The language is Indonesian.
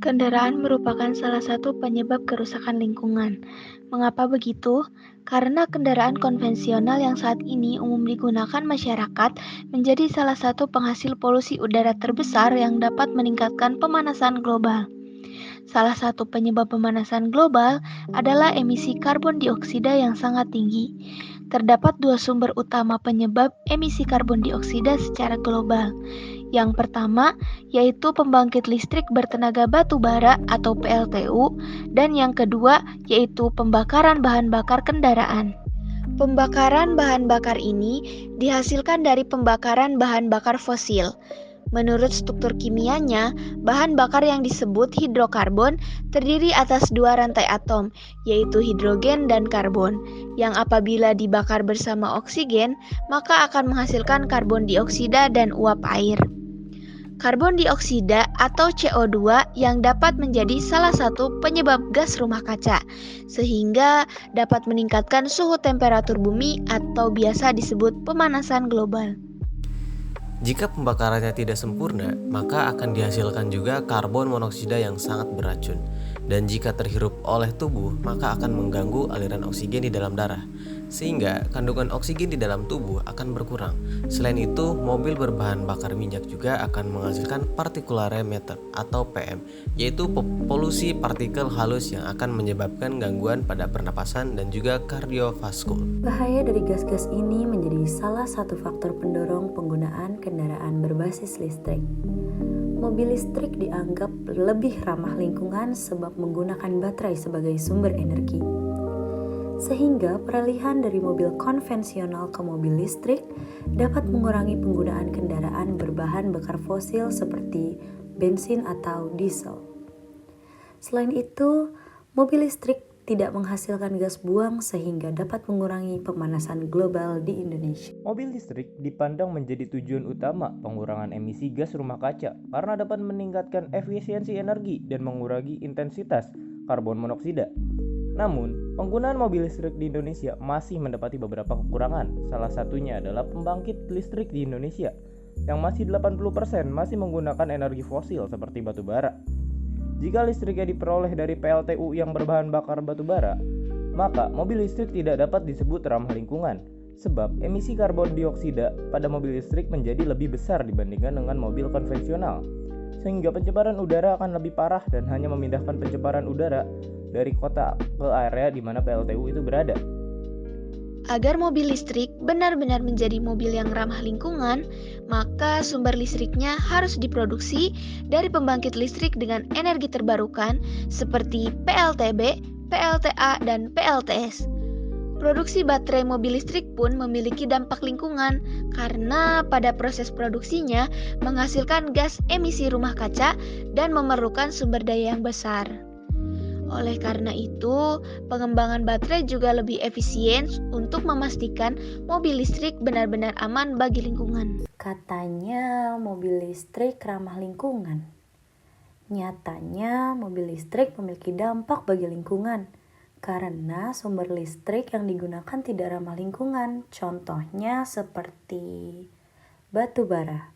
Kendaraan merupakan salah satu penyebab kerusakan lingkungan. Mengapa begitu? Karena kendaraan konvensional yang saat ini umum digunakan masyarakat menjadi salah satu penghasil polusi udara terbesar yang dapat meningkatkan pemanasan global. Salah satu penyebab pemanasan global adalah emisi karbon dioksida yang sangat tinggi. Terdapat dua sumber utama penyebab emisi karbon dioksida secara global. Yang pertama yaitu pembangkit listrik bertenaga batu bara atau PLTU, dan yang kedua yaitu pembakaran bahan bakar kendaraan. Pembakaran bahan bakar ini dihasilkan dari pembakaran bahan bakar fosil. Menurut struktur kimianya, bahan bakar yang disebut hidrokarbon terdiri atas dua rantai atom, yaitu hidrogen dan karbon, yang apabila dibakar bersama oksigen, maka akan menghasilkan karbon dioksida dan uap air. Karbon dioksida atau CO2 yang dapat menjadi salah satu penyebab gas rumah kaca, sehingga dapat meningkatkan suhu temperatur bumi atau biasa disebut pemanasan global. Jika pembakarannya tidak sempurna, maka akan dihasilkan juga karbon monoksida yang sangat beracun. Dan jika terhirup oleh tubuh, maka akan mengganggu aliran oksigen di dalam darah, sehingga kandungan oksigen di dalam tubuh akan berkurang. Selain itu, mobil berbahan bakar minyak juga akan menghasilkan particulate matter atau PM, yaitu polusi partikel halus yang akan menyebabkan gangguan pada pernapasan dan juga kardiovaskular. Bahaya dari gas-gas ini menjadi salah satu faktor pendorong penggunaan kendaraan berbasis listrik. Mobil listrik dianggap lebih ramah lingkungan sebab menggunakan baterai sebagai sumber energi. Sehingga peralihan dari mobil konvensional ke mobil listrik dapat mengurangi penggunaan kendaraan berbahan bakar fosil seperti bensin atau diesel. Selain itu, mobil listrik tidak menghasilkan gas buang sehingga dapat mengurangi pemanasan global di Indonesia. Mobil listrik dipandang menjadi tujuan utama pengurangan emisi gas rumah kaca karena dapat meningkatkan efisiensi energi dan mengurangi intensitas karbon monoksida. Namun, penggunaan mobil listrik di Indonesia masih mendapati beberapa kekurangan. Salah satunya adalah pembangkit listrik di Indonesia yang masih 80% masih menggunakan energi fosil seperti batu bara. Jika listriknya diperoleh dari PLTU yang berbahan bakar batu bara, maka mobil listrik tidak dapat disebut ramah lingkungan, sebab emisi karbon dioksida pada mobil listrik menjadi lebih besar dibandingkan dengan mobil konvensional, sehingga pencemaran udara akan lebih parah dan hanya memindahkan pencemaran udara dari kota ke area di mana PLTU itu berada. Agar mobil listrik benar-benar menjadi mobil yang ramah lingkungan, maka sumber listriknya harus diproduksi dari pembangkit listrik dengan energi terbarukan seperti PLTB, PLTA, dan PLTS. Produksi baterai mobil listrik pun memiliki dampak lingkungan karena pada proses produksinya menghasilkan gas emisi rumah kaca dan memerlukan sumber daya yang besar. Oleh karena itu, pengembangan baterai juga lebih efisien untuk memastikan mobil listrik benar-benar aman bagi lingkungan. Katanya mobil listrik ramah lingkungan. Nyatanya mobil listrik memiliki dampak bagi lingkungan karena sumber listrik yang digunakan tidak ramah lingkungan. Contohnya seperti batu bara.